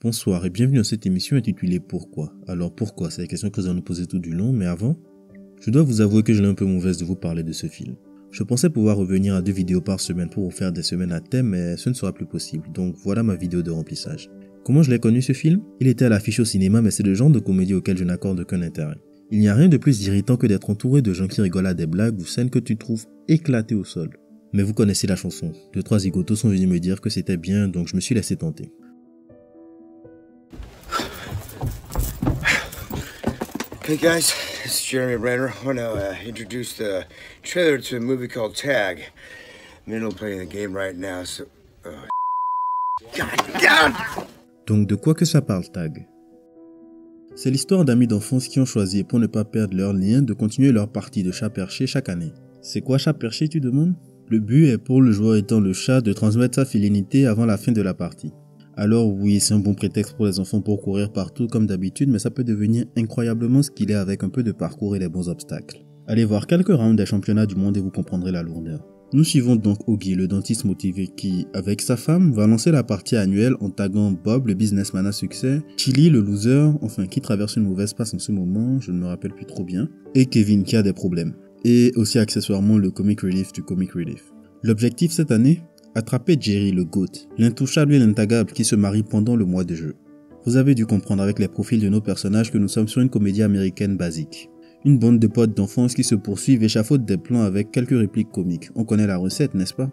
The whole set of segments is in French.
Bonsoir et bienvenue dans cette émission intitulée Pourquoi. Alors pourquoi? C'est la question que nous allons nous poser tout du long, mais avant, je dois vous avouer que je l'ai un peu mauvaise de vous parler de ce film. Je pensais pouvoir revenir à 2 vidéos par semaine pour vous faire des semaines à thème, mais ce ne sera plus possible, donc voilà ma vidéo de remplissage. Comment je l'ai connu ce film? Il était à l'affiche au cinéma, mais c'est le genre de comédie auquel je n'accorde aucun intérêt. Il n'y a rien de plus irritant que d'être entouré de gens qui rigolent à des blagues ou scènes que tu trouves éclatées au sol. Mais vous connaissez la chanson, 2-3 zigotos sont venus me dire que c'était bien, donc je me suis laissé tenter. Hey guys, this is Jeremy Renner. I want to introduce the trailer to a movie called Tag. I'm in the middle of playing the game right now, so... God! Donc de quoi que ça parle, Tag? C'est l'histoire d'amis d'enfance qui ont choisi, pour ne pas perdre leur lien, de continuer leur partie de chat perché chaque année. C'est quoi chat perché, tu demandes? Le but est pour le joueur étant le chat de transmettre sa félinité avant la fin de la partie. Alors oui, c'est un bon prétexte pour les enfants pour courir partout comme d'habitude, mais ça peut devenir incroyablement skillé avec un peu de parcours et les bons obstacles. Allez voir quelques rounds des championnats du monde et vous comprendrez la lourdeur. Nous suivons donc Augie, le dentiste motivé qui, avec sa femme, va lancer la partie annuelle en taguant Bob, le businessman à succès, Chili, le loser, enfin qui traverse une mauvaise passe en ce moment, je ne me rappelle plus trop bien, et Kevin qui a des problèmes. Et aussi accessoirement le comic relief du comic relief. L'objectif cette année? Attraper Jerry le GOAT, l'intouchable et l'intagable qui se marie pendant le mois de jeu. Vous avez dû comprendre avec les profils de nos personnages que nous sommes sur une comédie américaine basique. Une bande de potes d'enfance qui se poursuivent échafaudent des plans avec quelques répliques comiques. On connaît la recette, n'est-ce pas?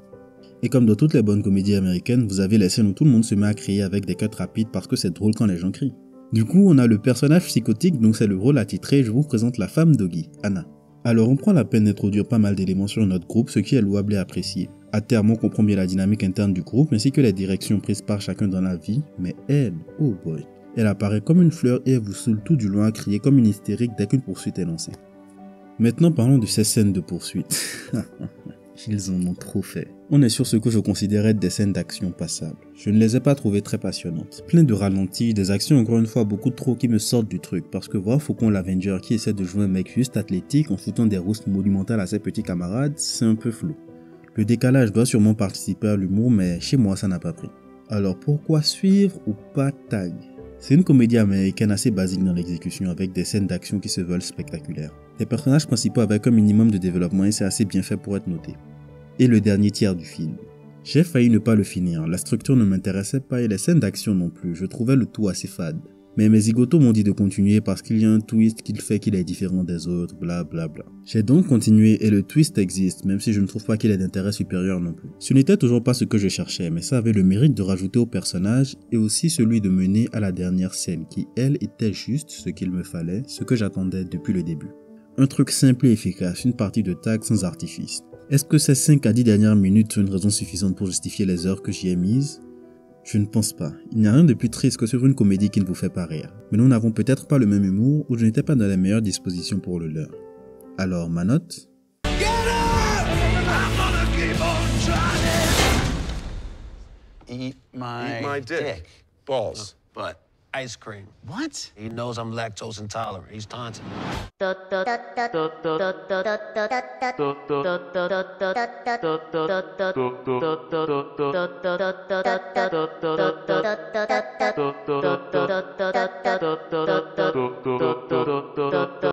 Et comme dans toutes les bonnes comédies américaines, vous avez les scènes où tout le monde se met à crier avec des cuts rapides parce que c'est drôle quand les gens crient. Du coup, on a le personnage psychotique, donc c'est le rôle attitré, je vous présente la femme d'Augie, Anna. Alors on prend la peine d'introduire pas mal d'éléments sur notre groupe, ce qui est louable et apprécié. À terme, on comprend bien la dynamique interne du groupe, ainsi que les directions prises par chacun dans la vie, mais elle, oh boy, elle apparaît comme une fleur et elle vous saoule tout du long à crier comme une hystérique dès qu'une poursuite est lancée. Maintenant parlons de ces scènes de poursuite. Ils en ont trop fait. On est sur ce que je considérais être des scènes d'action passables. Je ne les ai pas trouvées très passionnantes. Plein de ralentis, des actions encore une fois beaucoup trop qui me sortent du truc. Parce que voir Faucon l'Avenger qui essaie de jouer un mec juste athlétique en foutant des roustes monumentales à ses petits camarades, c'est un peu flou. Le décalage doit sûrement participer à l'humour, mais chez moi ça n'a pas pris. Alors pourquoi suivre ou pas Tag? C'est une comédie américaine assez basique dans l'exécution avec des scènes d'action qui se veulent spectaculaires. Les personnages principaux avec un minimum de développement et c'est assez bien fait pour être noté. Et le dernier tiers du film. J'ai failli ne pas le finir, la structure ne m'intéressait pas et les scènes d'action non plus, je trouvais le tout assez fade. Mais mes zigotos m'ont dit de continuer parce qu'il y a un twist qui fait qu'il est différent des autres, bla bla bla. J'ai donc continué et le twist existe, même si je ne trouve pas qu'il est d'intérêt supérieur non plus. Ce n'était toujours pas ce que je cherchais, mais ça avait le mérite de rajouter au personnage et aussi celui de mener à la dernière scène qui, elle, était juste ce qu'il me fallait, ce que j'attendais depuis le début. Un truc simple et efficace, une partie de Tag sans artifice. Est-ce que ces 5 à 10 dernières minutes sont une raison suffisante pour justifier les heures que j'y ai mises? Je ne pense pas. Il n'y a rien de plus triste que sur une comédie qui ne vous fait pas rire. Mais nous n'avons peut-être pas le même humour ou je n'étais pas dans les meilleures dispositions pour le leur. Alors, ma note? Eat my dick. Balls. But ice cream. What? He knows I'm lactose intolerant. He's taunting me.